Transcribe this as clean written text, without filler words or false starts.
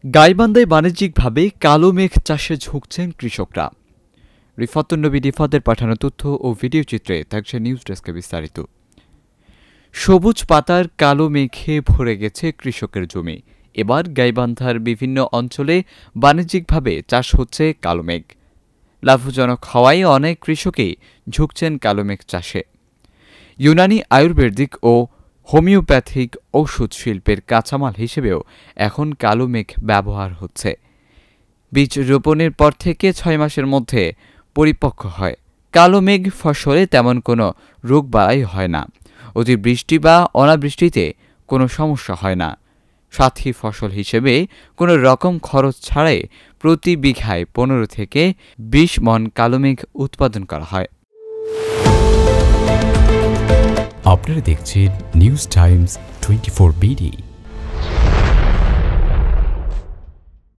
গাইবান্ধায় বাণিজ্যিকভাবে কালো মেঘ চাষে ঝুঁকছেন কৃষকরা। রিফাতুন নবী রিফাতের পাঠানো তথ্য ও ভিডিও চিত্রে থাকছে নিউজ ডেস্কে বিস্তারিত। সবুজ পাতার কালো মেঘে ভরে গেছে কৃষকের জমি। এবার গাইবান্ধার বিভিন্ন অঞ্চলে বাণিজ্যিকভাবে চাষ হচ্ছে কালো মেঘ। লাভজনক হওয়ায় অনেক কৃষকই ঝুঁকছেন কালো মেঘ চাষে। ইউনানি আয়ুর্বেদিক ও হোমিওপ্যাথিক ঔষধ শিল্পের কাঁচামাল হিসেবেও এখন কালো মেঘ ব্যবহার হচ্ছে। বীজ রোপণের পর থেকে ৬ মাসের মধ্যে পরিপক্ব হয়। কালো মেঘ ফসলে তেমন কোনো রোগবালাই হয় না। অতিবৃষ্টি বা অনাবৃষ্টিতে কোনো সমস্যা হয় না। সাথী ফসল হিসেবে কোনো রকম খরচ ছাড়াই প্রতি বিঘায় ১৫ থেকে ২০ মণ কালো মেঘ উৎপাদন করা হয়। আপনারা দেখছেন নিউজ টাইমস 24 BD।